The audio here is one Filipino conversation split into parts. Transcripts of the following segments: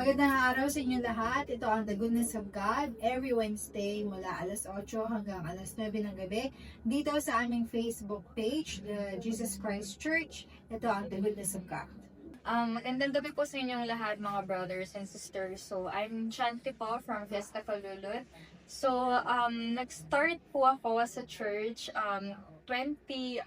Magandang araw sa inyo lahat. Ito ang The Goodness of God every Wednesday mula alas 8 hanggang alas 9 ng gabi dito sa aming Facebook page, The Jesus Christ Church. Ito ang The Goodness of God. Magandang gabi po sa inyong lahat mga brothers and sisters. So, I'm Chanti po from Fiesta Calulut. So, nag-start po ako sa church 2010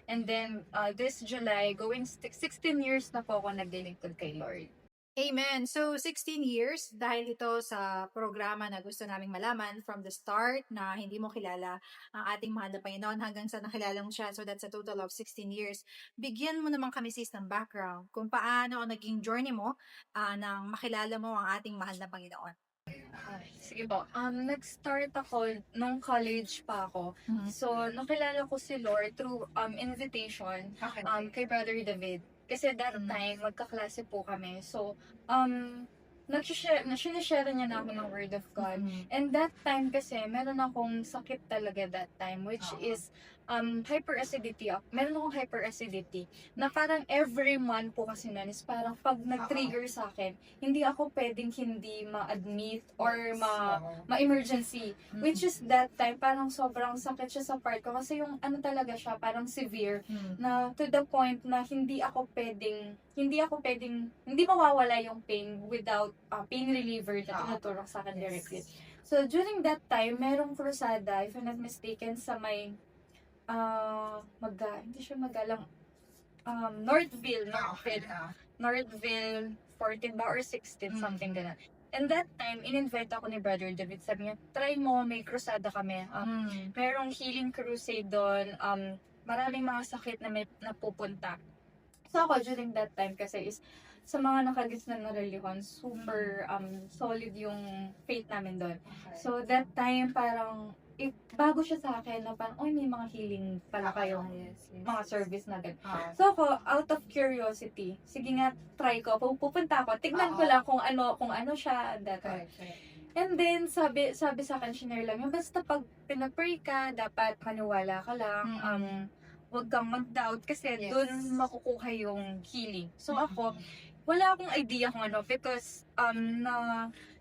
and then this July, going 16 years na po ako naglilingkod kay Lord. Amen. So, 16 years dahil ito sa programa na gusto naming malaman from the start na hindi mo kilala ang ating mahal na Panginoon hanggang sa nakilala mo siya. So, that's a total of 16 years. Bigyan mo naman kami sis ng background kung paano ang naging journey mo nang makilala mo ang ating mahal na Panginoon. Sige po. Nag-start ako nung college pa ako. So, nakilala ko si Lord through invitation Okay. kay Brother David. Kasi that time, magkaklase po kami. So, sinishare niya na ako ng Word of God. And that time kasi, meron akong sakit talaga that time, which is hyperacidity. Meron akong hyperacidity na parang every month po kasi nun is parang pag nag-trigger sa akin, hindi ako pwedeng hindi ma-admit or ma-emergency. Which is that time, parang sobrang sakit siya sa part ko kasi yung ano talaga siya, parang severe na to the point na hindi mawawala yung pain without pain reliever na tinutulong sa akin directly. So, during that time, merong krusada, if I'm not mistaken, sa may hindi siya magalang Northville 14 ba or 16, something ganun. And that time, in-invite ako ni Brother David. Sabi niya, try mo, may krusada kami. Merong healing crusade doon. Maraming mga sakit na may napupunta. So ako, during that time kasi is, sa mga nakagisnan na religion, super solid yung faith namin doon. So that time, parang, bago siya sa akin na parang, may mga healing pala kayong mga service na ganun. So ako, out of curiosity, sige nga, try ko, pupunta ako, tignan ko lang kung ano siya, that time. And then, sabi sa akin, shinare lang yun, basta pag pinag-pray ka, dapat maniwala ka lang, huwag kang mag-doubt kasi doon makukuha yung healing. So ako, wala akong idea kung ano because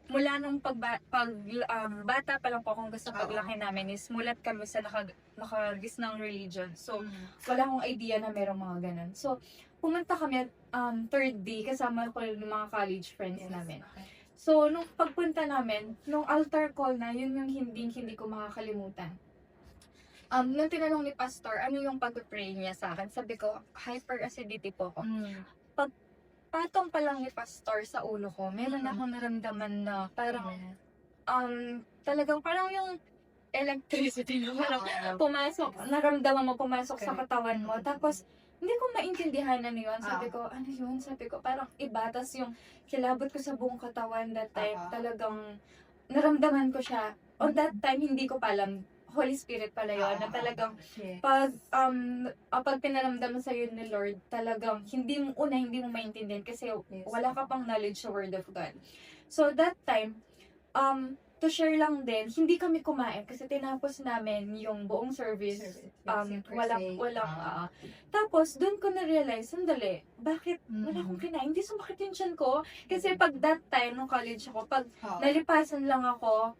mula nung bata pa lang po akong gusto paglaki namin is mulat kami sa nakagisnang religion. So, wala akong idea na merong mga ganun. So, pumunta kami third day kasama ko yung mga college friends namin. So, nung pagpunta namin, nung altar call na, yun yung hindi ko makakalimutan. Nung tinanong ni Pastor, ano yung pag-pray niya sa akin, sabi ko, hyperacidity po ko. Patong pa lang ni Pastor sa ulo ko, meron akong naramdaman na parang, talagang parang yung electricity na parang pumasok, naramdaman mo pumasok sa katawan mo. Tapos, hindi ko maintindihan ano yun. Sabi ko, ano yun? Sabi ko, parang iba. Tas yung kilabot ko sa buong katawan that time, talagang naramdaman ko siya. On that time, hindi ko pa alam. Holy Spirit pala yun, na talagang pag pinaramdam sa yun ni Lord, talagang hindi mo maintindihan kasi wala ka pang knowledge sa Word of God. So that time, to share lang din, hindi kami kumain kasi tinapos namin yung buong service. Tapos, doon ko na-realize, sandali, bakit wala akong kinain? Hindi sumakit yung tiyan ko. Kasi pag that time, nung college ako, pag nalipasan lang ako,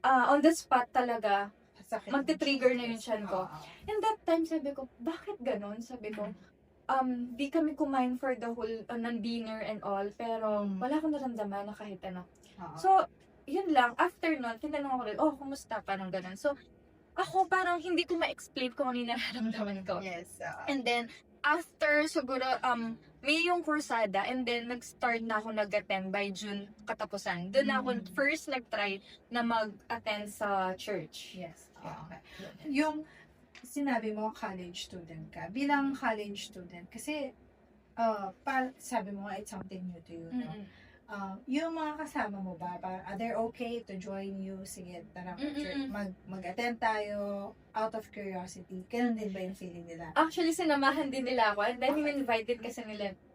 on the spot talaga, magte-trigger na yung tiyan ko. And that time, sabi ko, bakit ganun? Sabi ko, di kami kumain for the whole dinner and all, pero wala akong naramdaman na kahit ano. So, yun lang. After nun, tinanong ako rin, kumusta? Parang ganun. So, ako parang hindi ko ma-explain kung ano yung nararamdaman ko. And then, after siguro, may yung krusada, and then nag-start na ako nag-attend by June katapusan. Doon ako first nag-try na mag-attend sa church. Okay. Yung sinabi mo college student ka, bilang college student, kasi sabi mo nga it's something new to you, no? Yung mga kasama mo ba, are they okay to join you? Sige, tara mag-attend tayo out of curiosity. Ganun din ba yung feeling nila? Actually, sinamahan din nila ako. And then, invited kasi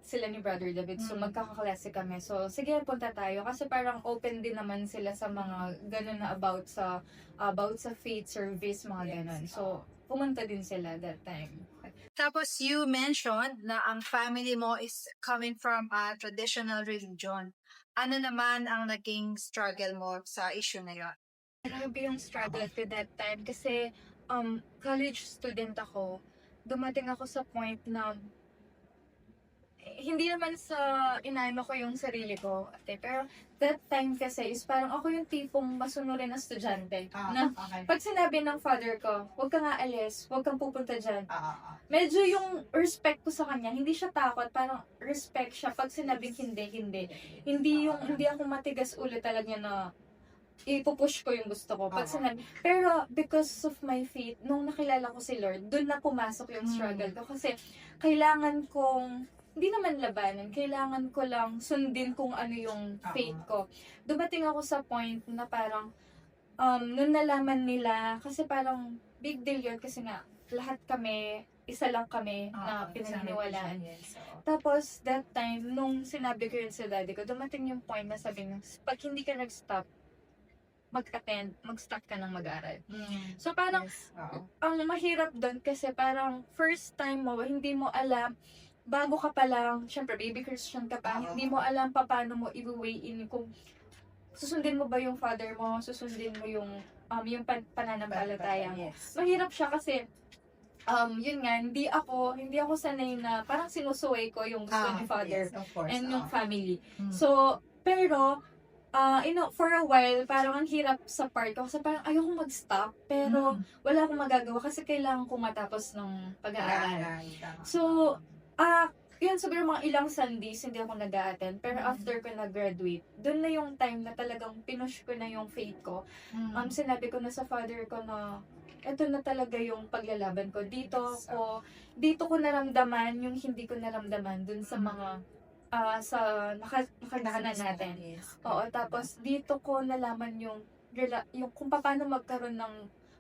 sila ni Brother David. So, magkakaklase kami. So, sige, punta tayo. Kasi parang open din naman sila sa mga ganun na about sa faith service, mga ganun. So, pumunta din sila that time. Tapos you mentioned na ang family mo is coming from a traditional religion. Ano naman ang naging struggle mo sa issue na yon? Grabe yung struggle ko that time kasi college student ako. Dumating ako sa point na hindi naman sa inaano ko yung sarili ko, ate, pero that time kasi is parang ako yung tipong masunurin na estudyante. Na Okay. pag sinabi ng father ko, huwag kang aalis, huwag kang pupunta dyan. Medyo Medyo yung respect ko sa kanya, hindi siya takot, parang respect siya. Pag sinabing hindi, hindi. Hindi ako matigas ulit talaga na ipupush ko yung gusto ko. Pag sinabi, pero because of my faith, nung nakilala ko si Lord, dun na pumasok yung struggle ko. Kasi kailangan kong, hindi naman labanan, kailangan ko lang sundin kung ano yung faith ko. Dumating ako sa point na parang, nung nalaman nila, kasi parang big deal yun kasi nga, lahat kami, isa lang kami na pinaniniwalaan. Tapos, that time, nung sinabi ko yun sa daddy ko, dumating yung point na sabi niya, pag hindi ka nag-stop, mag-attend, mag-start ka ng mag-aral. So, parang, ang mahirap doon kasi parang first time mo, hindi mo alam, bago ka pa lang, syempre baby Christian ka pa, hindi mo alam pa paano mo i-weigh in kung susundin mo ba yung father mo, susundin mo yung pananampalataya mo. Mahirap siya kasi yun nga, hindi ako sanay na parang sinusuway ko yung gusto ni father and yung family. So, pero for a while, parang ang hirap sa part ko kasi parang ayoko mag-stop, pero wala akong magagawa kasi kailangan ko matapos ng pag-aaral. So, yun, siguro mga ilang Sundays, hindi ako nag-a-attend. Pero after ko nag-graduate, doon na yung time na talagang pinush ko na yung faith ko. Sinabi ko na sa father ko na, eto na talaga yung paglalaban ko. Dito ko naramdaman yung hindi ko naramdaman dun sa mga, nakadaanan natin. Oo, tapos dito ko nalaman yung kung paano magkaroon ng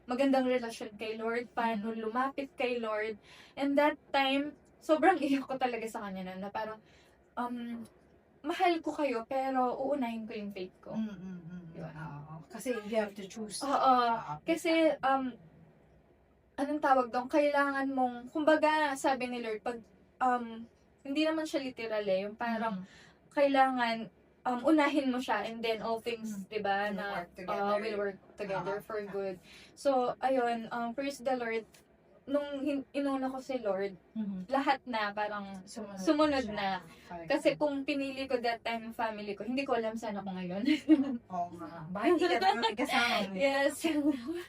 magandang relasyon kay Lord, paano lumapit kay Lord. And that time, sobrang iyak ko talaga sa kanya na parang, mahal ko kayo, pero uunahin ko yung faith ko. Diba? Kasi you have to choose. Oo, kasi, anong tawag doon, kailangan mong, kumbaga, sabi ni Lord, pag, hindi naman siya literal yung parang, kailangan, unahin mo siya, and then all things, diba, na, will work together for good. So, ayun, praise the Lord, nung inuna ko si Lord, lahat na parang sumunod na. Kasi kung pinili ko that time yung family ko, hindi ko alam saan ako ngayon. Oo nga. Bakit hindi ka naman kasama? Yes.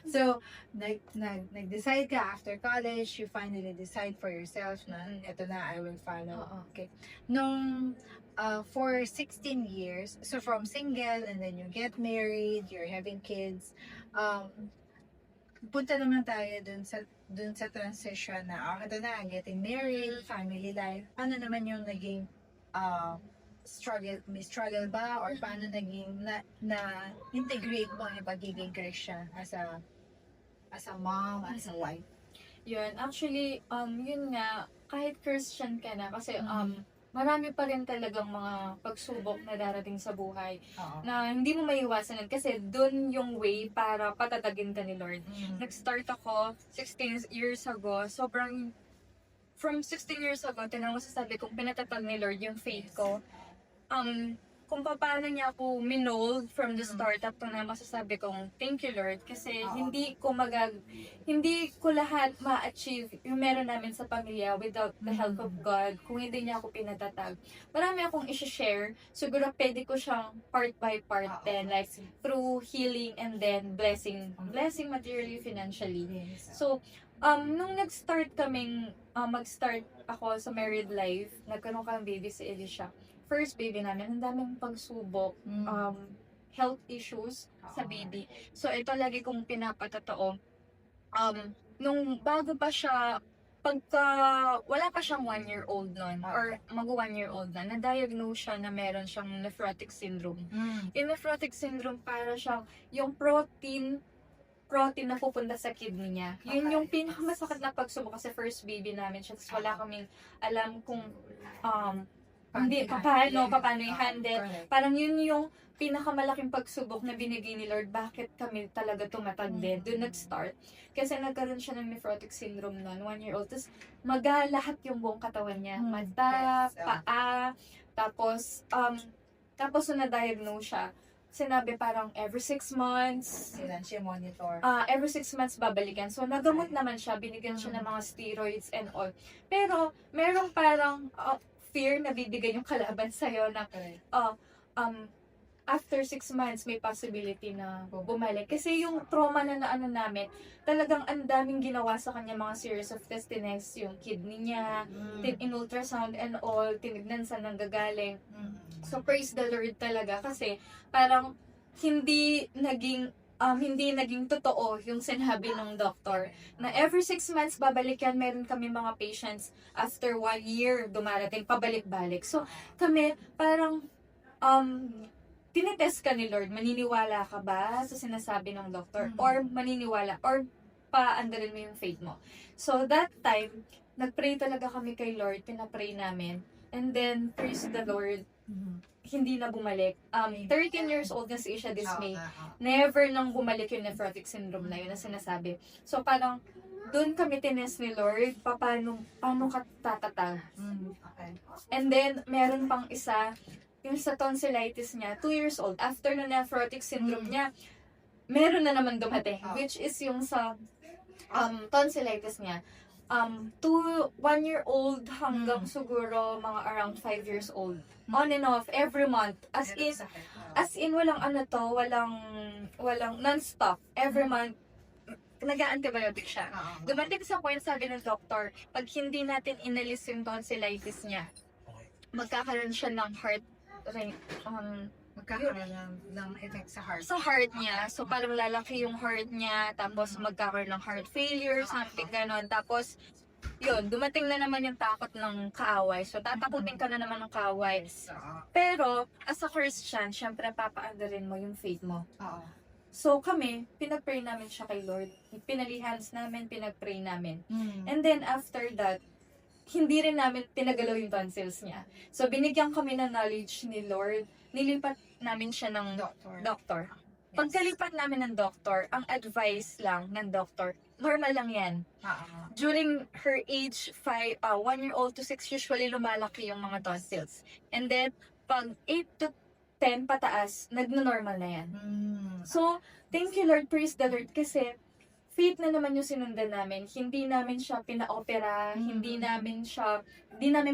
So, nag-decide ka after college, you finally decide for yourself na eto na, I will follow. Oo. Okay. Nung for 16 years, so from single and then you get married, you're having kids, punta naman tayo dun sa transition na ito na, getting married, family life. Ano naman yung naging struggle? May struggle ba? Or paano naging na integrate mo yung pagiging Christian as a mom, as a wife? Yun, actually, yun nga, kahit Christian ka na, kasi marami pa rin talagang mga pagsubok na darating sa buhay na hindi mo maiiwasan yun kasi dun yung way para patatagin ka ni Lord. Nag-start ako 16 years ago, from 16 years ago, tinanong masasabi kong pinatatag ni Lord yung faith ko. Kung paano niya ako minold from the start up to na masasabi kong thank you Lord kasi hindi ko lahat ma-achieve yung meron namin sa pamilya without the help of God kung hindi niya ako pinatatag. Marami akong i-share, siguro pwede ko siyang part by part then like through healing and then blessing materially, financially. So, nung nag-start mag-start ako sa married life, nagkaroon kang baby si Elisha. First baby namin, ang daming pagsubok, health issues sa baby. So, ito lagi kong pinapatotoo. Nung bago pa siya, wala pa siyang 1-year-old nun, or mag-1-year-old na, na-diagnose siya na meron siyang nephrotic syndrome. Yung nephrotic syndrome, para siyang, yung protein na pupunta sa kidney niya. Yun yung pinakamasakit na pagsubok kasi first baby namin siya. Tapos wala kaming alam kung hindi, paano i-handle. Correct. Parang yun yung pinakamalaking pagsubok na binigay ni Lord. Bakit kami talaga tumatag din? Doon nag-start. Kasi nagkaroon siya ng nephrotic syndrome noon, 1 year old. Tapos lahat yung buong katawan niya. Mata, Yes, paa, tapos nung na-diagnose siya, sinabi parang every 6 months, Kailan siya monitor. every 6 months babalikan. So, nagamot naman siya, binigyan siya ng mga steroids and all. Pero, merong parang fear na bibigay yung kalaban sa'yo na Correct. after 6 months, may possibility na bumalik. Kasi yung trauma na naano namin, talagang ang daming ginawa sa kanya, mga series of tests, tinest yung kidney niya, in ultrasound and all, tinignan saan nanggagaling. So, praise the Lord talaga kasi parang hindi naging totoo yung sinabi ng doktor na every 6 months babalik yan. Meron kami mga patients after 1 year dumarating pabalik-balik. So, kami parang tinetest ka ni Lord, maniniwala ka ba sa sinasabi ng doktor? Or maniniwala, or paandarin mo yung faith mo. So, that time, nagpray talaga kami kay Lord, pinapray namin. And then, praise the Lord, hindi na bumalik. 13 years old na siya this May. Never nang bumalik yung nephrotic syndrome na yun na sinasabi. So, parang, doon kami tinest ni Lord, paano ka tatatag. Okay. And then, meron pang isa, yung sa tonsillitis niya, 2 years old. After na nephrotic syndrome niya, meron na naman dumating. Which is yung sa tonsillitis niya. 1-year-old hanggang siguro mga around 5 years old. On and off, every month. As in, walang walang non-stop. Every month, nag-antibiotic siya. Dumating sa point, sabi ng doctor, pag hindi natin inalis yung tonsillitis niya, magkakaroon siya ng heart rate, Magkakaroon ng effect sa heart. sa heart niya. So, parang lalaki yung heart niya, tapos magkakaroon ng heart failure, something ganon. Tapos, yun, dumating na naman yung takot ng kaaway. So, tatakutin ka na naman ng kaaway. Pero, as a Christian, syempre, papaandarin mo yung faith mo. So, kami, pinag-pray namin siya kay Lord. Pinalihans namin, pinag-pray namin. And then, after that, hindi rin namin pinagalaw yung tonsils niya. So, binigyan kami ng knowledge ni Lord. Nilipat namin siya ng doctor. Pagkalipat namin ng doctor, ang advice lang ng doctor, normal lang yan. During her age, 1-year-old to 6, usually lumalaki yung mga tonsils. And then, pag 8 to 10 pataas, nagno-normal na yan. So, thank you Lord, praise the Lord, kasi faith na naman yung sinundan namin. Hindi namin siya pina-opera, hindi namin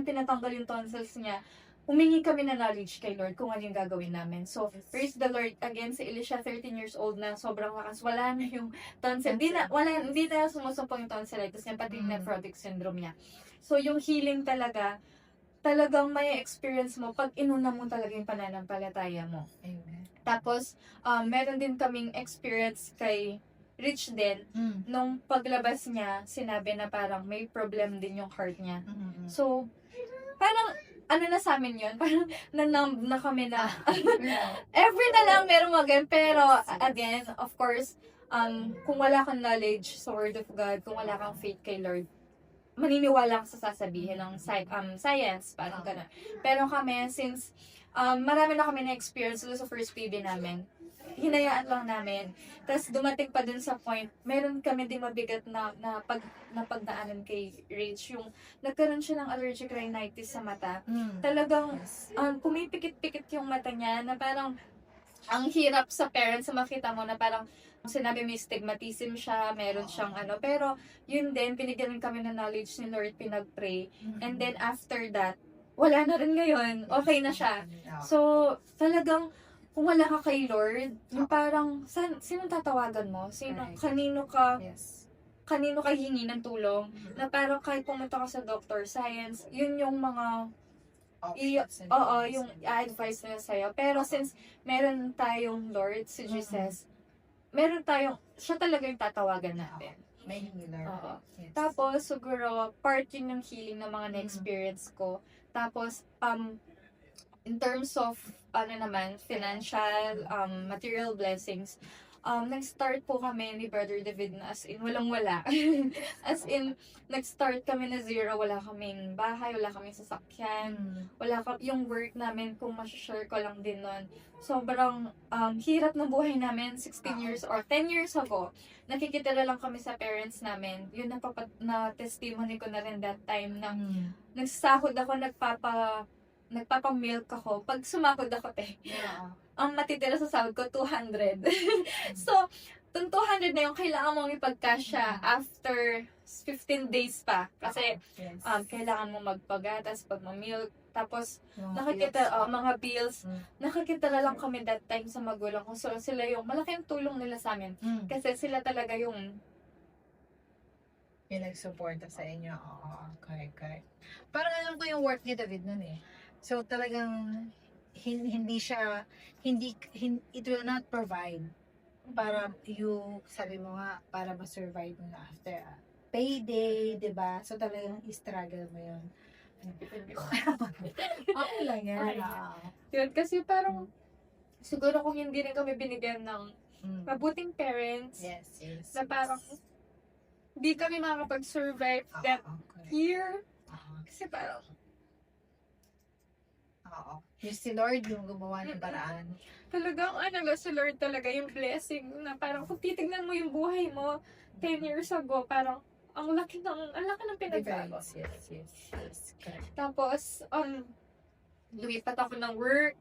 pinatanggal yung tonsils niya. Humingi kami na knowledge kay Lord kung ano yung gagawin namin. So, praise the Lord. Again, si Elisha, 13 years old na, sobrang lakas. Wala na yung tonsil. Hindi na sumusumpong yung tonsillitis niya, pati yung nephrotic syndrome niya. So, yung healing talagang may experience mo pag inuna mo talaga yung pananampalataya mo. Amen. Tapos, meron din kaming experience kay Rich din, nung paglabas niya, sinabi na parang may problem din yung heart niya. So, parang, na sa amin yun? Parang nanumb na kami na, every na lang meron mga pero, again, of course, kung wala kang knowledge sa Word of God, kung wala kang faith kay Lord, maniniwala ka sa sasabihin ng science, parang gano'n. Pero kami, since marami na kami na-experience sa first baby namin, hinayaan lang namin. Tapos dumating pa dun sa point, meron kami din mabigat na pagdaanan kay Rach. Yung nagkaroon siya ng allergic rhinitis sa mata. Talagang pumipikit-pikit yung mata niya na parang ang hirap sa parents na makita mo na parang sinabi may stigmatism siya, meron siyang pero yun din, binigyan kami ng knowledge ni Lord, pinag-pray. And then after that, wala na rin ngayon, okay na siya. So, talagang kung wala ka kay Lord, yung parang, sino tatawagan mo? Kanino ka hingi ng tulong? Na parang kahit pumunta ka sa doctor, science, yun yung mga, yung advice nila sa'yo. Pero since meron tayong Lord, si Jesus, siya talaga yung tatawagan natin. May healer. Yes. Tapos, siguro, part yun ng healing ng mga na-experience ko. Tapos, in terms of financial, material blessings, nag-start po kami ni Brother David na as in, walang-wala. As in, nag-start kami na zero, wala kaming bahay, wala kaming sasakyan, yung work namin, kung masashare ko lang din nun. Sobrang hirap ng buhay namin, 16 years or 10 years ago. Nakikitira lang kami sa parents namin. Yun na testimony ko na rin that time na nagsasahod ako, nagpapa-milk ako. Pag sumahod ako, ang matitira sa sahod ko, 200. So, itong 200 na yung kailangan mong ipagkasya after 15 days pa. Kasi, kailangan mo magpagatas, pag-milk. Tapos, mga bills. Nakakita lang kami that time sa magulang ko. So, sila yung malaking tulong nila sa amin. Kasi sila talaga yung nagsuporta sa inyo. Oo, correct. Parang alam ko yung work ni David nun eh. So, talagang it will not provide para sabi mo nga, para ma-survive mo na after payday, diba? So, talagang struggle mo yun. Okay lang yan. Yun, kasi parang, siguro kung hindi rin kami binigyan ng mabuting parents, Yes. na parang, hindi kami makakapag-survive that year. Kasi parang, Yung si Lord yung gumawa ng paraan. talagang si Lord talaga yung blessing na parang kung titignan mo yung buhay mo 10 years ago, parang ang laki ng pinagbago. Yes. Correct. Tapos, lumipat ako ng work,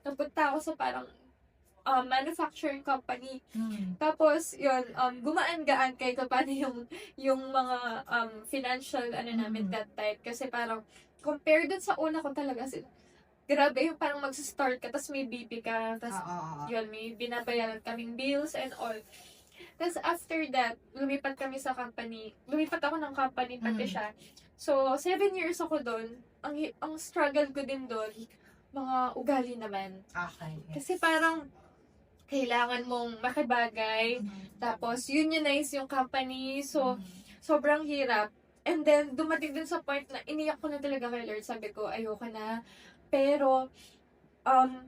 napunta ako sa parang manufacturing company. Tapos, yun, gumaan-gaan kahit paano yung mga financial namin that time. Kasi parang, compared dun sa una ko talaga, grabe yung parang mag-start ka, tapos may BP ka, tapos yun, may binabayaran kaming bills and all. Tapos after that, lumipat ako ng company pati siya. So, 7 years ako doon. Ang struggle ko din doon, mga ugali naman. Okay. Yes. Kasi parang, kailangan mong makibagay, tapos unionize yung company, so, sobrang hirap. And then, dumating din sa point na iniyak ko na talaga kay Lord. Sabi ko, ayoko na. Pero,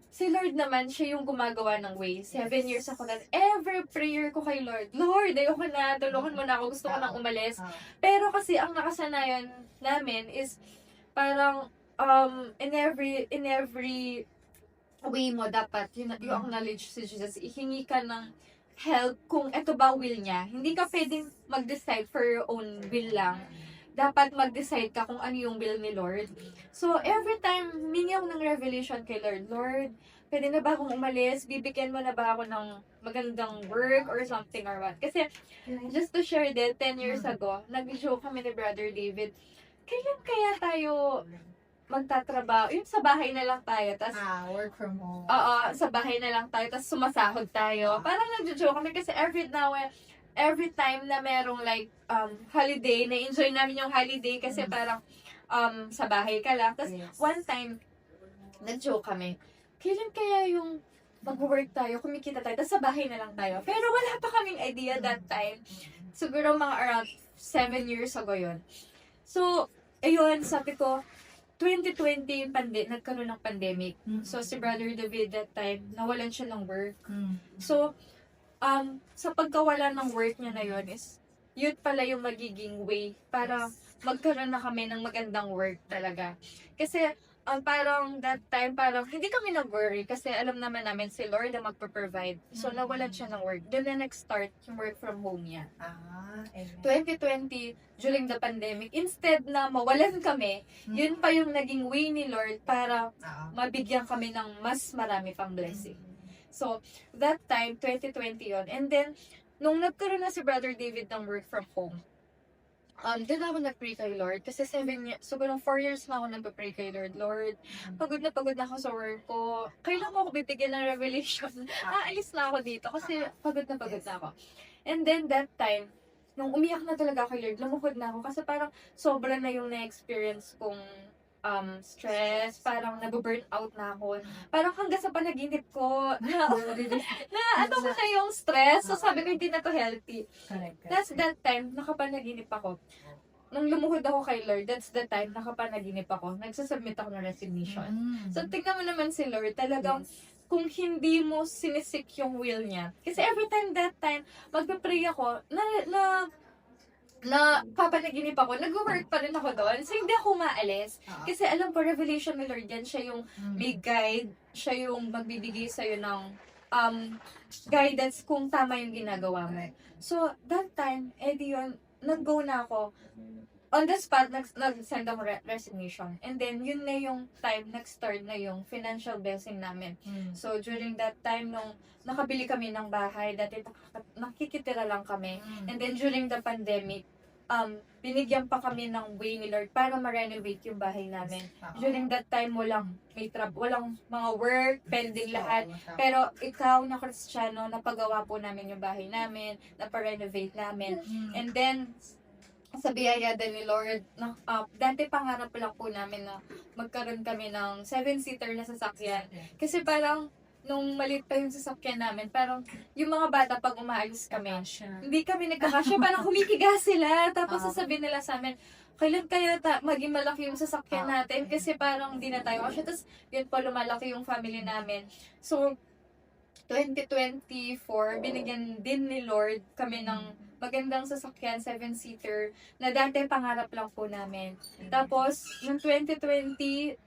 si Lord naman, siya yung gumagawa ng way. 7 years ako na, every prayer ko kay Lord, Lord, ayoko na, tulungan mo na ako, gusto ko nang umalis. Pero kasi, ang nakasanayan namin is, parang, in every way mo, dapat, you acknowledge si Jesus, ihingi ka ng help kung ito ba will niya. Hindi ka pwedeng mag-decide for your own will lang. Dapat mag-decide ka kung ano yung will ni Lord. So, every time, mingi ako ng revelation kay Lord, Lord, pwede na ba akong umalis? Bibigyan mo na ba ako ng magandang work or something or what? Kasi, just to share that, 10 years ago, nag-joke kami ni Brother David, kailan kaya tayo magtatrabaho? Yung sa bahay na lang tayo, tas work from home. Oo, sa bahay na lang tayo, tas sumasahod tayo. Parang nag-joke kami kasi every time na merong like holiday, na-enjoy namin yung holiday kasi parang sa bahay ka lang. Tapos one time, nag-joke kami, kailan kaya yung mag-work tayo, kumikita tayo, tapos sa bahay na lang tayo. Pero wala pa kaming idea that time. Siguro mga around 7 years ago yun. So, ayun, sabi ko, 2020 nagkaroon ng pandemic. So, si Brother David that time, nawalan siya ng work. So, sa pagkawala ng work niya na yun is, yun pala yung magiging way para magkaroon na kami ng magandang work talaga. Kasi, parang that time, parang hindi kami nag-worry kasi alam naman namin si Lord na magpa-provide. So, nawalan siya ng work. Doon na nag-start yung work from home niya. Amen. 2020, during the pandemic, instead na mawalan kami, yun pa yung naging way ni Lord para mabigyan kami ng mas marami pang blessing. So, that time, 2020 yun. And then, nung nagkaroon na si Brother David ng work from home, doon ako nag-pray kay Lord. Kasi 7 years, siguro 4 years na ako nag-pray kay Lord. Lord, pagod na ako sa work ko. Kailan mo ako bibigyan ng revelation? Aalis na ako dito kasi pagod na ako. And then that time, nung umiyak na talaga kay Lord, lumukod na ako. Kasi parang sobra na yung na-experience kong stress, parang nag-burn out na ako. Parang hanggang sa panaginip ko, ano ko na yung stress. So sabi ko, hindi na to healthy. That's that time, nakapanaginip ako. Nung lumuhod ako kay Lord, that's the time, nakapanaginip ako. Nagsasubmit ako ng resignation. So tingnan mo naman si Lord, talagang kung hindi mo sinisik yung will niya. Kasi every time that time, magpe-pray ako, na papanaginip ako, nag-work pa rin ako doon. So, hindi ako maalis. Kasi alam ko, revelation ni Lord yan. Siya yung may guide. Siya yung magbibigay sa'yo ng guidance kung tama yung ginagawa mo. So, that time, yun, nag-go na ako. On the spot, nag-send ako resignation. And then, yun na yung time, nag-start na yung financial blessing namin. So, during that time, nung nakabili kami ng bahay, dati nakikitira lang kami. And then, during the pandemic, binigyan pa kami ng way ni Lord para ma-renovate yung bahay namin. During that time, walang mga work, pending lahat. Pero ikaw na Kristiyano, napagawa po namin yung bahay namin, napa-renovate namin. And then, sa biyaya din ni Lord, dati pangarap lang po namin na magkaroon kami ng 7-seater na sasakyan. Kasi parang, nung maliit pa yung sasakyan namin, parang yung mga bata pag umaalis kami, hindi kami nagkakasya, parang humikiga sila. Tapos sasabihin nila sa amin, kailan kaya maging malaki yung sasakyan natin? Kasi parang hindi na tayo kasya. Tapos yun po, lumalaki yung family namin. So, 2024, binigyan din ni Lord kami ng magandang sasakyan, 7-seater, na dati pangarap lang po namin. Tapos, yung 2020,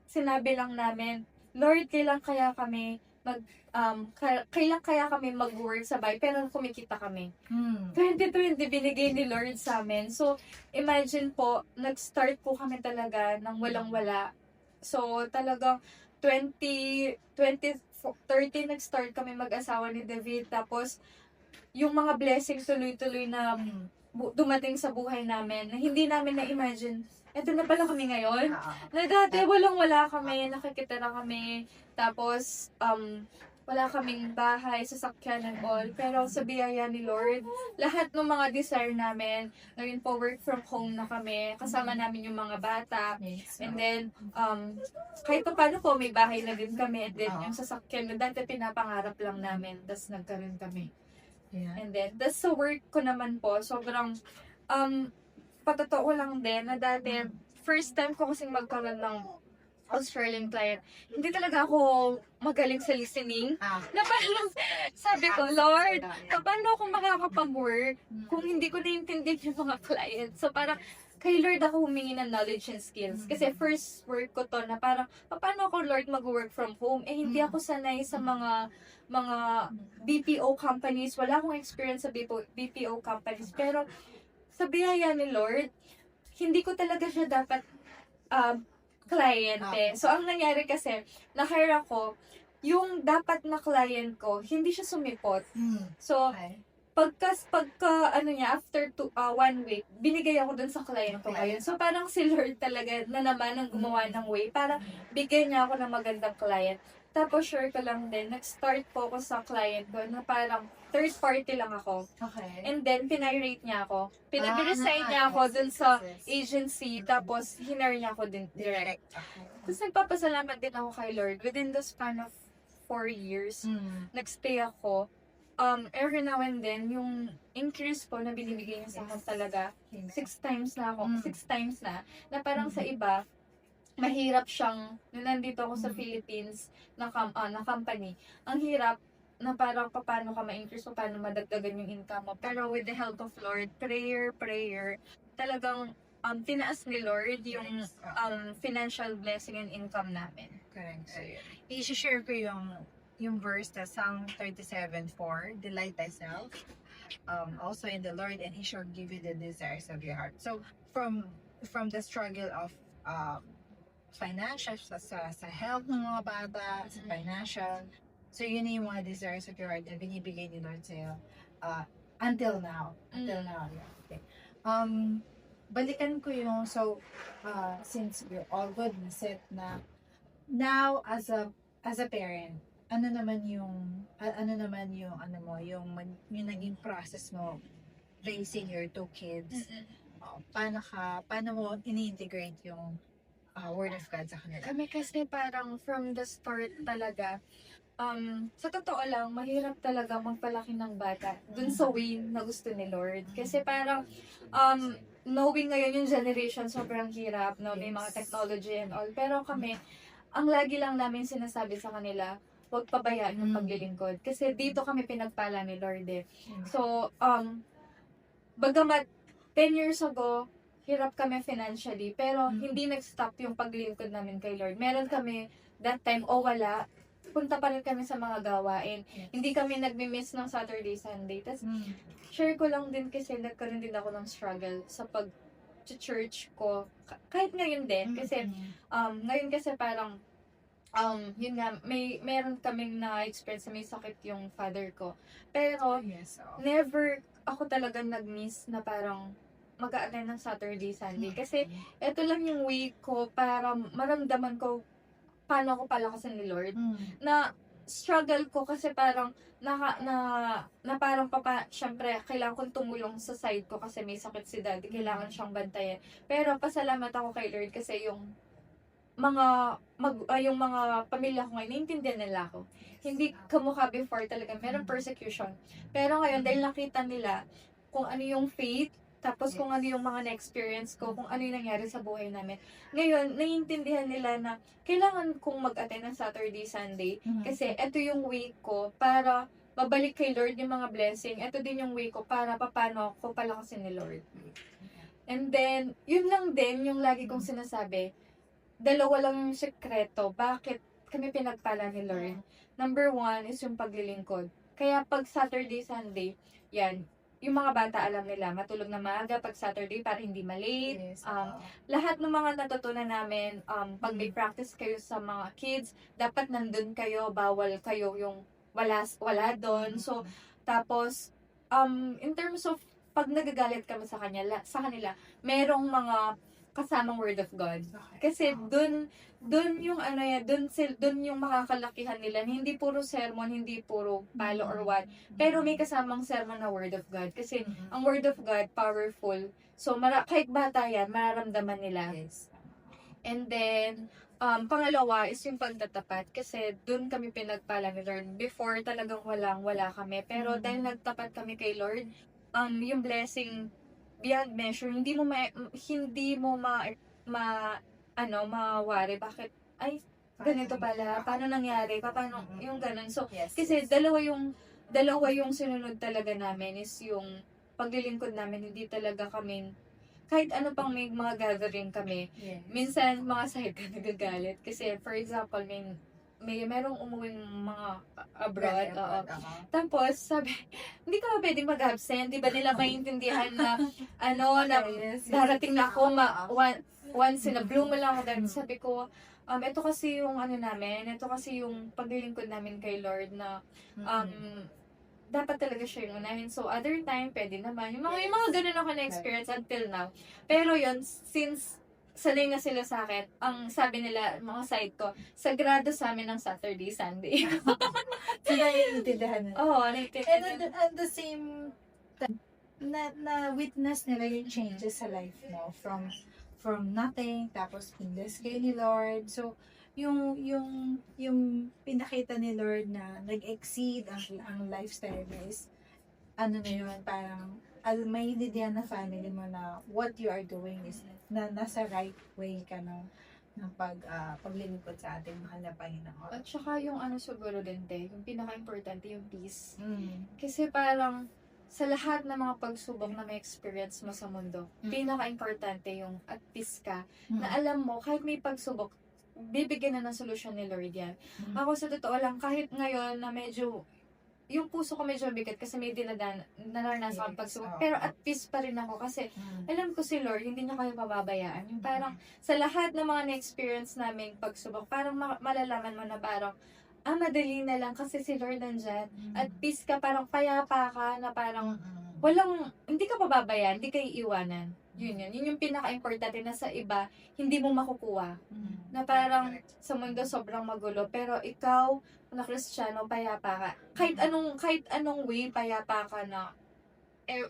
sinabi lang namin, Lord, kailan kaya kami mag-work sa bahay, pero kumikita kami. 2020, binigay ni Lord sa amin. So, imagine po, nag-start po kami talaga ng walang-wala. So, talagang 2013, nag-start kami mag-asawa ni David. Tapos, yung mga blessings tuloy-tuloy na dumating sa buhay namin, na hindi namin na-imagine, eto na pala kami ngayon. Na dati, walang-wala kami, nakikita na kami. Tapos, wala kaming bahay, sasakyan and all. Pero sa biyaya ni Lord, lahat ng mga desire namin, ngayon po work from home na kami, kasama namin yung mga bata. And then, kahit pa paano po, may bahay na din kami. And then, yung sasakyan na dati pinapangarap lang namin, tas nagkaroon kami. And then, tas sa work ko naman po, sobrang, patotoo lang din na dati, first time ko kasing magkaroon ng Australian client, hindi talaga ako magaling sa listening. Na parang sabi ko, Lord, paano ako makakapag-work kung hindi ko naiintindihan yung mga client? So parang kay Lord ako humingi ng knowledge and skills. Kasi first work ko to na parang, paano ako Lord mag-work from home? Hindi ako sanay sa mga BPO companies. Wala akong experience sa BPO companies. Pero sa biyaya ni Lord, hindi ko talaga siya dapat kliyente. So, ang nangyari kasi, na-hire ako, yung dapat na client ko, hindi siya sumipot. So, after 1 week, binigay ako dun sa client ko ngayon. So, parang si Lord talaga na naman ang gumawa ng way para bigyan niya ako ng magandang client. Tapos, sure ko lang din, nag-start po ako sa client ko na parang third party lang ako. And then, pinirate niya ako. Pinaresign niya ako dun sa agency, tapos hinire niya ako din direct. Tapos, nagpapasalamat din ako kay Lord. Within the span of 4 years, nagstay ako. Every now and then, yung increase po na binibigay niya sa akin talaga, 6 times na ako, 6 times na parang sa iba, mahirap siyang, nung nandito ako sa Philippines, na company, ang hirap, na parang paano ka ma-increase o paano madagdagan yung income mo. Pero with the help of Lord, prayer, talagang tinaas ni Lord yung financial blessing and income namin. Correct. So, i-share ko yung verse na Psalm 37:4, delight thyself also in the Lord and He shall give you the desires of your heart. So, from the struggle of financial, sa health ng mga bata, sa financial, so yun yung mga desires of your heart na binibigay ni Lord sa'yo until now. Yeah. Okay. Balikan ko yung, so, since we're all good na set na, now, as a parent, ano naman yung naging process mo raising your 2 kids? Paano mo ini-integrate yung Word of God sa kanila? Kami kasi parang from the start talaga, sa totoo lang, mahirap talaga magpalaki ng bata dun sa way na gusto ni Lord. Kasi parang, knowing ngayon yung generation, sobrang hirap, no? May mga technology and all. Pero kami, ang lagi lang namin sinasabi sa kanila, huwag pabayaan yung Mm. paglilingkod. Kasi dito kami pinagpala ni Lord eh. So, bagamat 10 years ago, hirap kami financially, pero hindi nag-stop yung paglilingkod namin kay Lord. Meron kami that time o wala, punta pa rin kami sa mga gawain. Yes. Hindi kami nagmi-miss ng Saturday, Sunday. Tapos, share ko lang din kasi nagkaroon din ako ng struggle sa pag-church ko. Kahit ngayon din, kasi ngayon kasi parang yun nga, meron kaming na-experience na may sakit yung father ko. Pero, Yes. never ako talaga nag-miss na parang mag-a-attend ng Saturday, Sunday. Kasi, ito lang yung way ko para maramdaman ko paano ako palakasan ni Lord. Na struggle ko kasi parang na parang syempre, kailangan kong tumulong sa side ko kasi may sakit si daddy. Kailangan siyang bantayan. Pero, pasalamat ako kay Lord kasi yung yung mga pamilya ko ngayon, naiintindihan nila ako. Hindi kamukha before talaga, meron persecution. Pero ngayon, dahil nakita nila kung ano yung faith, tapos kung ano yung mga na-experience ko, kung ano yung nangyari sa buhay namin. Ngayon, naiintindihan nila na kailangan kong mag-attend ng Saturday, Sunday, kasi ito yung way ko para mabalik kay Lord yung mga blessing. Ito din yung way ko para paano ko palakasin ni Lord. And then, yun lang din yung lagi kong sinasabi. Dalawa lang yung sekreto. Bakit kami pinagpala ni Lord? Number 1 is yung paglilingkod. Kaya pag Saturday, Sunday, yan, yung mga bata alam nila, matulog na maaga pag Saturday para hindi malate. Yes. Lahat ng mga natutunan namin, pag may practice kayo sa mga kids, dapat nandun kayo, bawal kayo yung wala doon. So, tapos, in terms of pag nagagalit kami sa kanila, merong mga kasamang word of God. Kasi dun yung ano yan, dun yung makakalakihan nila. Hindi puro sermon, hindi puro palo or what. Pero may kasamang sermon na word of God. Kasi ang word of God, powerful. So, kahit bata yan, mararamdaman nila. Yes. And then, pangalawa is yung pagtatapat. Kasi dun kami pinagpala ni Lord. Before, talagang wala kami. Pero dahil nagtapat kami kay Lord, yung blessing beyond measure, hindi mo mawari. Bakit? Ay, ganito pala. Paano nangyari? Paano yung ganun? So, Yes. kasi dalawa yung sinunod talaga namin is yung paglilingkod namin. Hindi talaga kami, kahit ano pang may mga gathering kami, Yes. minsan mga side ka nagagalit. Kasi, for example, merong umuwing mga abroad. Oo. Tapos, sabi, hindi ka ba pwedeng mag-absent? Di ba nila maintindihan na, na darating na ako, once in a blue mo lang ako. Sabi ko, ito kasi yung ito kasi yung paglilingkod namin kay Lord na, dapat talaga siya yung unahin. So, other time, pwede naman. Yung mga ganun ako na-experience until now. Pero yun, since sanay na sila sa akin, ang sabi nila, mga side ko, sagrado sa amin ng Saturday, Sunday. So, naiintindihan nila. Oo, And naiintindihan. at the same time, na witness nila yung changes sa life mo from nothing, tapos bless kayo ni Lord. So, yung pinakita ni Lord na nag-exceed ang lifestyle is, ano na yun, parang maintindihan na family mo na what you are doing is na nasa right way ka ng paglilingkod sa ating mahal na Panginoon. At saka yung siguro din, yung pinaka-importante yung peace. Kasi parang sa lahat ng mga pagsubok na may experience mo sa mundo, pinaka-importante yung at peace ka, na alam mo, kahit may pagsubok, bibigyan na ng solusyon ni Lord yan. Ako sa totoo lang, kahit ngayon na medyo, yung puso ko medyo bigat kasi may naranasan akong pagsubok. Pero at peace pa rin ako kasi alam ko si Lord, hindi niya kayo pababayaan. Yung parang sa lahat ng mga na-experience naming pagsubok, parang malalaman mo na parang, madali na lang kasi si Lord nandyan. At peace ka, parang payapa ka na parang hindi ka pababayaan, hindi ka iiwanan. Yun yung pinaka-importante na sa iba, hindi mo makukuha. Na parang sa mundo sobrang magulo, pero ikaw, na Kristiyano, payapa ka. Kahit anong way, payapa ka na.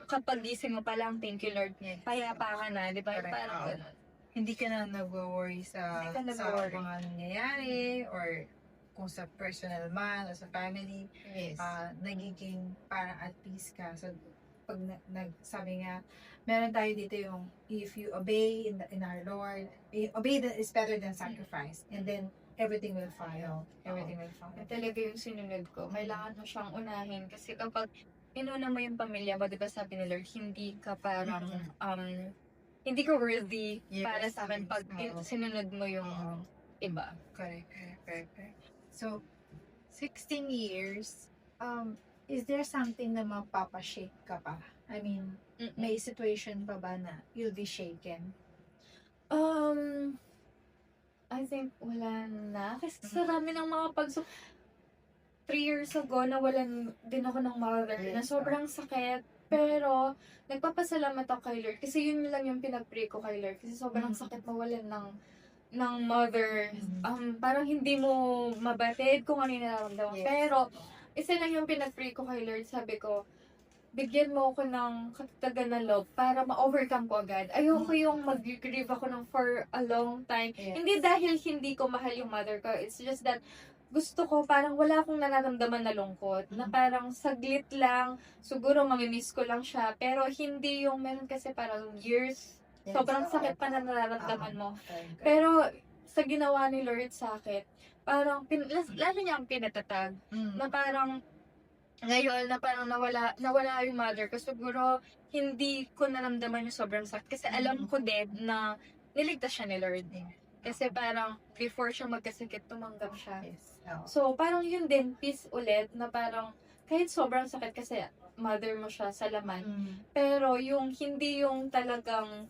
Kapag gising mo pa lang, thank you Lord, payapa ka na, di ba? Correct. Parang ganun. Hindi ka na nag-worry sa Hindi ka nag-worry. mga nangyayari or kung sa personal man o sa family. Yes. Nagiging parang at peace ka. So, Pag sabi nga, meron tayo dito yung if you obey in our Lord, obey is better than sacrifice. And then, everything will follow. Everything will follow. Yan talaga yung sinunod ko. Kailangan mo siyang unahin kasi kapag inuna mo yung pamilya mo, di ba sabi ni Lord, hindi ka parang, hindi ka worthy Yes. para sa akin pag Oo. sinunod mo yung Oo. iba. Correct. So, 16 years, is there something na mapapashake ka pa? I mean, may situation pa ba na you'll be shaken? I think wala na. Kasi sa dami ng mga 3 years ago, nawalan din ako ng mother na Yes. sobrang sakit. Pero, nagpapasalamat ako kay Lord. Kasi yun lang yung pinag-pray ko kay Lord. Kasi sobrang sakit mawalan ng mother. Parang hindi mo mabatid kung ano yung nararamdaman. Yes. Pero, isa lang yung pinag-pray ko kay Lord. Sabi ko, bigyan mo ako ng katatagan na love para ma-overcome ko agad. Ayoko yung mag-grieve ako ng for a long time. Yes. Hindi dahil hindi ko mahal yung mother ko. It's just that gusto ko, parang wala akong nararamdaman na lungkot. Na parang saglit lang, siguro mamimiss ko lang siya. Pero hindi yung meron kasi parang years. Yes. Sobrang sakit pa na nararamdaman mo. Correct. Pero sa ginawa ni Lord sa akin, parang lalo niya ang pinatatag na parang ngayon na parang nawala yung mother ko, siguro hindi ko naramdaman yung sobrang sakit kasi alam ko din na niligtas siya ni Lord. Kasi parang before siya magkasakit, tumanggap siya. Yes. Oo. So parang yun din, peace ulit na parang kahit sobrang sakit kasi mother mo siya sa laman. Pero yung hindi yung talagang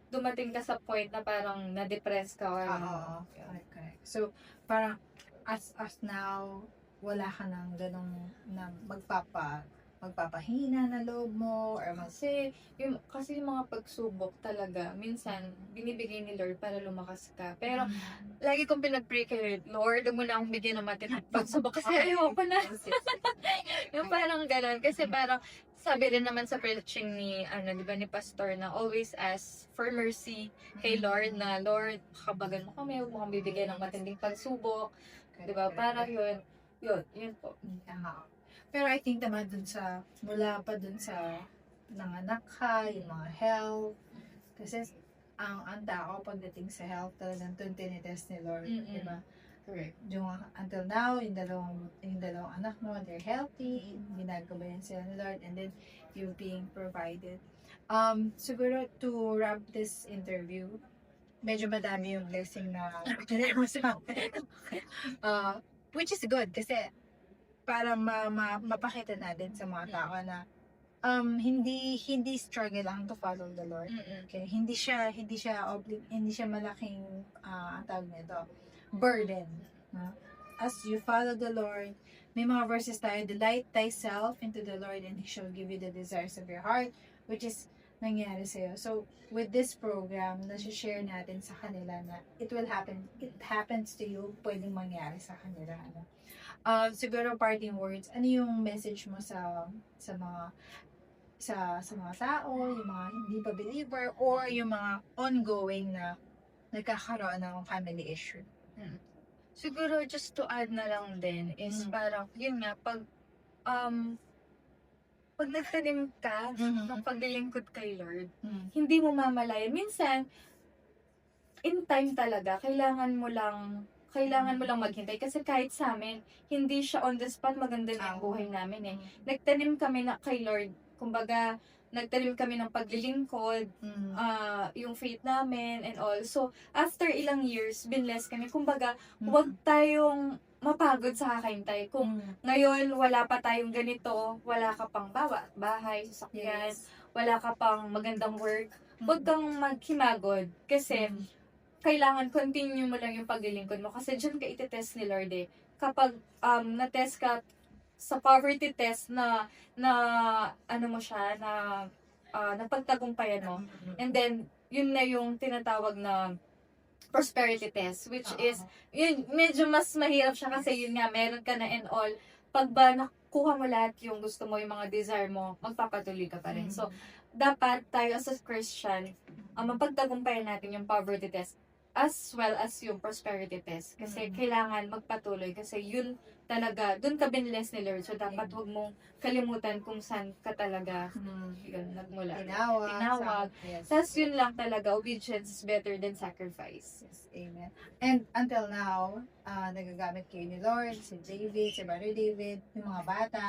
dumating ka sa point na parang na-depress ka or Oo. Correct. So, parang as now, wala ka ng ganong na magpapahina na loob mo or kasi yung mga pagsubok talaga, minsan binibigay ni Lord para lumakas ka. Pero lagi kong pinag-pray kay Lord, huwag mo na akong bigyan ng matinding pagsubok kasi ayoko na. Yung parang gano'n. Kasi parang sabi rin naman sa preaching ni, di ba, ni pastor na always ask for mercy kay Lord na, Lord, kabagan mo kami, huwag mo kang bibigyan ng matinding pagsubok. Di ba? Para yun po. Pero I think naman mula pa dun sa nanganak ka, yung mga health, kasi ang tao pagdating sa health talagang dun tinitest ni Lord, di ba? Correct. Yung until now, yung dalawang anak mo, they're healthy, ginagabayan sila ni Lord, and then you being provided. Siguro to wrap this interview, medyo madami yung blessing na mo sa akin. Which is good kasi para mapakita natin sa mga tao na hindi struggle lang to follow the Lord. Okay, hindi siya malaking tawag nito, burden. As you follow the Lord, may mga verses tayo, delight thyself into the Lord and He shall give you the desires of your heart, which is nangyari sa'yo. So, with this program, nasi-share natin sa kanila na it happens to you, pwedeng mangyari sa kanila. Siguro parting words, ano yung message mo sa mga tao, yung mga hindi pa believer, or yung mga ongoing na nagkakaroon ng family issue? Siguro just to add na lang din is parang yun nga pag nagtanim ka ng paglilingkod kay Lord, hindi mo mamalayan. Minsan in time talaga kailangan mo lang maghintay kasi kahit sa amin hindi siya on the spot, maganda na yung buhay namin nagtanim kami na kay Lord, kumbaga nagtanim kami ng paglilingkod, yung faith namin and all. So, after ilang years, binless kami. Kumbaga, huwag tayong mapagod sa kakahintay. Kung ngayon, wala pa tayong ganito, wala ka pang bahay, sasakyan, wala ka pang magandang work, huwag kang maghimagod. Kasi, kailangan continue mo lang yung paglilingkod mo. Kasi dyan ka itetest ni Lord Kapag na-test ka sa poverty test na ano mo siya, na napagtagumpayan mo. And then, yun na yung tinatawag na prosperity test, which is, yun, medyo mas mahirap siya kasi yun nga, meron ka na and all. Pag ba nakuha mo lahat yung gusto mo, yung mga desire mo, magpapatuloy ka pa rin. So, dapat tayo as a Christian, mapagtagumpayan natin yung poverty test. as well as yung prosperity test. Kasi kailangan magpatuloy. Kasi yun talaga, dun ka binless ni Lord. So, dapat huwag mong kalimutan kung saan ka talaga yun, nagmula. Tinawag. Yes. Tapos yun lang talaga, obedience is better than sacrifice. Yes, amen. And until now, nagagamit kayo ni Lord, si David, si Brother David, yung mga bata.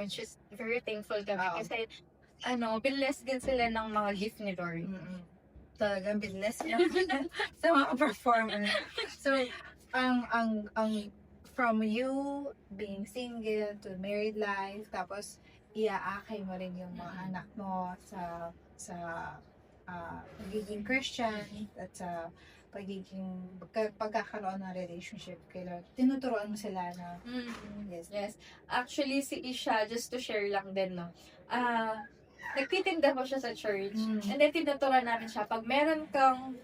Which is very thankful kami. Oo. Kasi, binless din sila ng mga gift ni Lord. Talagang business sa mga performer. So, ang from you being single to married life, tapos iaakay mo rin yung mga anak mo sa pagiging Christian at sa pagkakaroon ng relationship kay Lord. Tinuturuan mo sila na yes. Yes. Actually, si Isha, just to share lang din, no? Nagtitinda ko siya sa church. And then, tinuturuan namin siya, pag meron kang,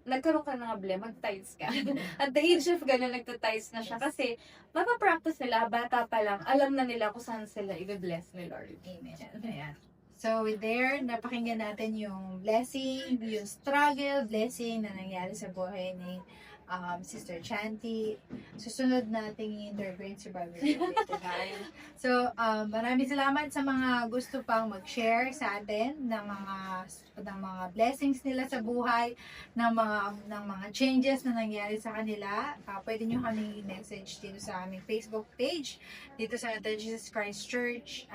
nagkaroon ka ng able, mag-tithes ka. At the age of gano'n, nagtitithes na siya. Kasi, mapapractice nila, bata pa lang, alam na nila kung saan sila i-bless ni Lord. Amen. Ayan. So, with there, napakinggan natin yung blessing, yung struggle, blessing na nangyari sa buhay ni Sister Chanty. Susunod nating i-intervene si Brother David. So, maraming salamat sa mga gusto pang mag-share sa atin ng mga blessings nila sa buhay, ng mga changes na nangyari sa kanila. Pwede nyo kami message dito sa aming Facebook page, dito sa The Jesus Christ Church,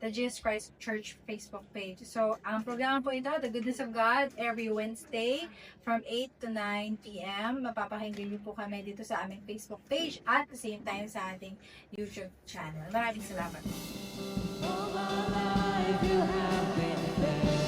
The Jesus Christ Church Facebook page. So, ang programa po ito, The Goodness of God, every Wednesday from 8 to 9 p.m. Mapapakinggan niyo po kami dito sa aming Facebook page at the same time sa ating YouTube channel. Maraming salamat. All my life you have been there.